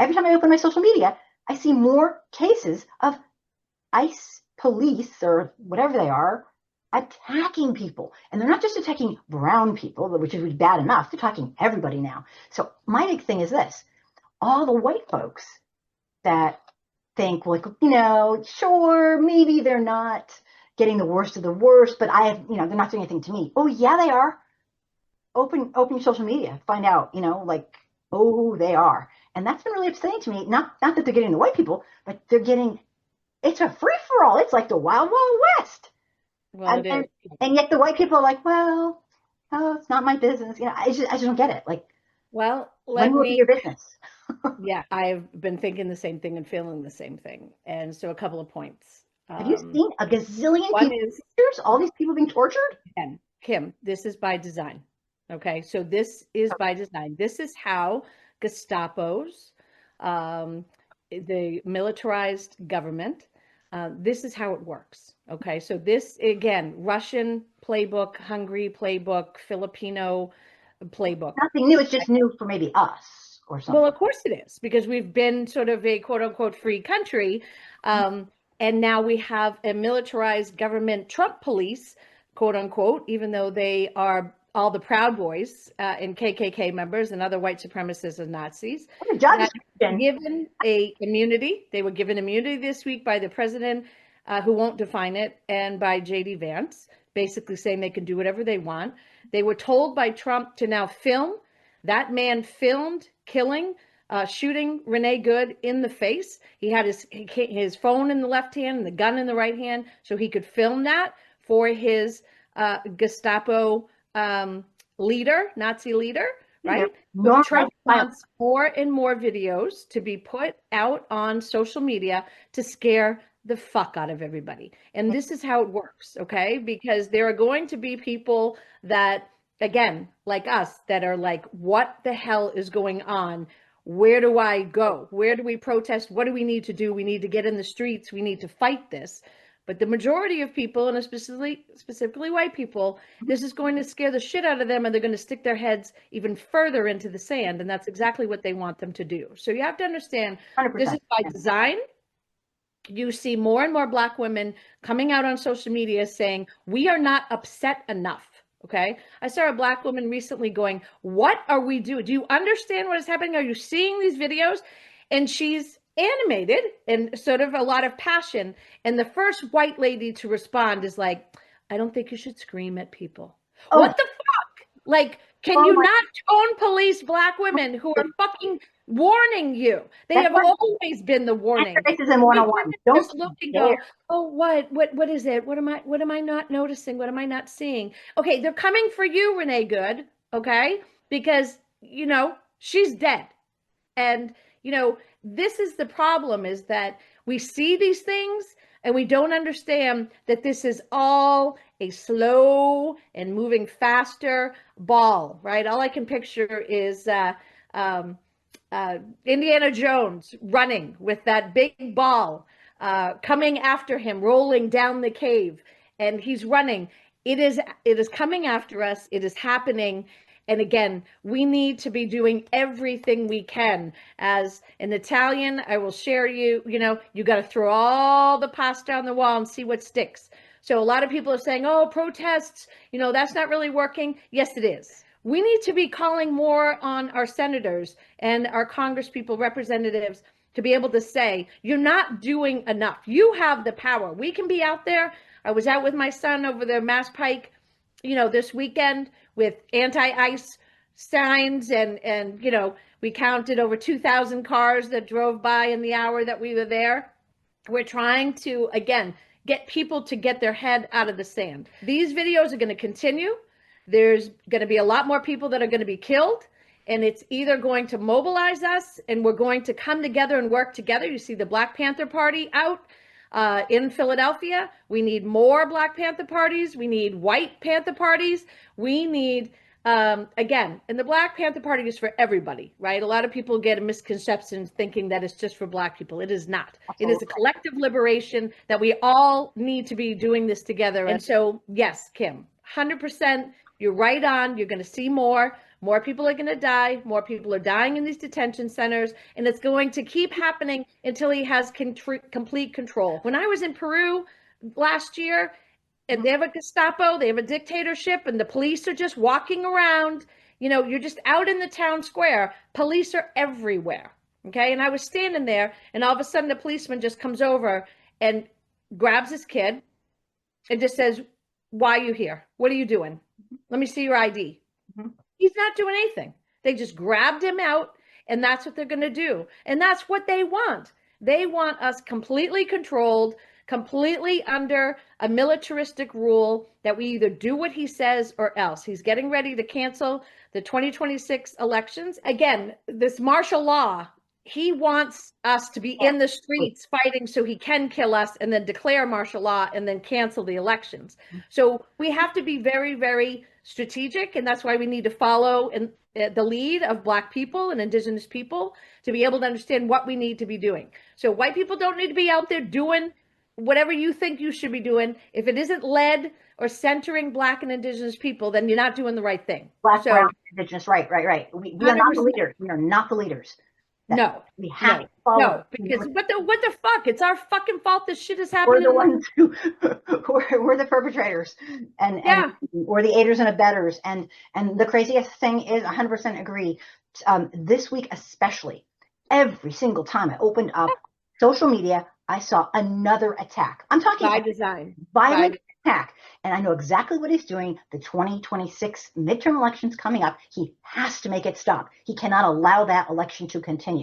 every time I open my social media, I see more cases of ICE police or whatever they are attacking people. And they're not just attacking brown people, which is bad enough. They're attacking everybody now. So my big thing is this. All the white folks that think, like, sure, maybe they're not getting the worst of the worst, but they're not doing anything to me. Oh, yeah, they are. Open your social media, find out, oh, they are. And that's been really upsetting to me. Not that they're getting the white people, but it's a free for all. It's like the Wild Wild West. Well, it is. And yet the white people are like, well, oh, it's not my business. I just don't get it. Like, Well, when let will it be me, your business? yeah, I've been thinking the same thing and feeling the same thing. And so a couple of points. Have you seen a gazillion One people is, pictures? All these people being tortured? again, Kim, this is by design. Okay, so this is by design. This is how Gestapos, um, the militarized government, this is how it works. Okay, so this, again, Russian playbook, Hungary playbook, Filipino playbook. Nothing new. It's just new for maybe us or Well, something. of course it is, because we've been sort of a quote unquote free country. And now we have a militarized government Trump police, quote unquote, even though they are all the Proud Boys and KKK members and other white supremacists and Nazis The judge that were been given a immunity. They were given immunity this week by the president, who won't define it, and by JD Vance, basically saying they can do whatever they want. They were told by Trump to now film. That man filmed killing, shooting Renee Good in the face. He had his phone in the left hand and the gun in the right hand, so he could film that for his Gestapo leader, Nazi leader, right? So normally Trump wants more and more videos to be put out on social media to scare the fuck out of everybody. And this is how it works, okay? Because there are going to be people that, again, like us, that are like, what the hell is going on? Where do I go? Where do we protest? What do we need to do? We need to get in the streets. We need to fight this. But the majority of people, and specifically white people, this is going to scare the shit out of them, and they're going to stick their heads even further into the sand. And that's exactly what they want them to do. So you have to understand, this is 100%. by design. You see more and more Black women coming out on social media saying, we are not upset enough. Okay. I saw a Black woman recently going, what are we doing? Do you understand what is happening? Are you seeing these videos? And she's animated and sort of a lot of passion. And the first white lady to respond is like, I don't think you should scream at people. Oh, What the fuck? Like, can oh you my, not tone police Black women who are fucking warning you? They that's have what always been the warning. anti-racism These 101. women Don't just look and go, dare. oh, what is it? What am I not noticing? What am I not seeing? Okay, they're coming for you, Renee Good, okay? Because, she's dead. And, this is the problem, is that we see these things and we don't understand that this is all a slow and moving faster ball, right? All I can picture is um, Indiana Jones running with that big ball coming after him, rolling down the cave, and he's running. It is coming after us. It is happening. And again, we need to be doing everything we can. As an Italian, I will share you got to throw all the pasta on the wall and see what sticks. So a lot of people are saying, oh, protests, that's not really working. Yes, it is. We need to be calling more on our senators and our congresspeople, representatives, to be able to say, you're not doing enough. You have the power. We can be out there. I was out with my son over the Mass Pike, this weekend with anti-ICE signs, and we counted over 2,000 cars that drove by in the hour that we were there. We're trying to, again, get people to get their head out of the sand. These videos are going to continue. There's going to be a lot more people that are going to be killed, and it's either going to mobilize us and we're going to come together and work together. You see the Black Panther Party out in Philadelphia. We need more Black Panther parties. We need white Panther parties. We need, again, and the Black Panther Party is for everybody, right? A lot of people get a misconception thinking that it's just for Black people. It is not. It is a collective liberation that we all need to be doing this together. And so, yes, Kim, 100%, you're right on. You're going to see more. more people are going to die, more people are dying in these detention centers, and it's going to keep happening until he has complete control. When I was in Peru last year, and they have a Gestapo, they have a dictatorship, and the police are just walking around. You're just out in the town square. Police are everywhere. Okay. And I was standing there, and all of a sudden the policeman just comes over and grabs his kid and just says, "Why are you here? What are you doing? Let me see your ID." Mm-hmm. He's not doing anything. They just grabbed him out, and that's what they're going to do. And that's what they want. They want us completely controlled, completely under a militaristic rule that we either do what he says or else. He's getting ready to cancel the 2026 elections. Again, this martial law, he wants us to be in the streets fighting so he can kill us and then declare martial law and then cancel the elections. So we have to be very, very strategic, and that's why we need to follow in the lead of Black people and Indigenous people to be able to understand what we need to be doing. So white people don't need to be out there doing whatever you think you should be doing. If it isn't led or centering Black and Indigenous people, then you're not doing the right thing. Black, brown, Indigenous, right. We are not the leaders. We are not the leaders. No, we have to follow. No, because what the fuck? It's our fucking fault this shit is happening. We're the ones we're the perpetrators, and we're the aiders and abettors. And the craziest thing is, 100% agree. This week especially, every single time I opened up social media, I saw another attack. I'm talking by design, violent attack. And I know exactly what he's doing. The 2026 midterm elections coming up. He has to make it stop. He cannot allow that election to continue.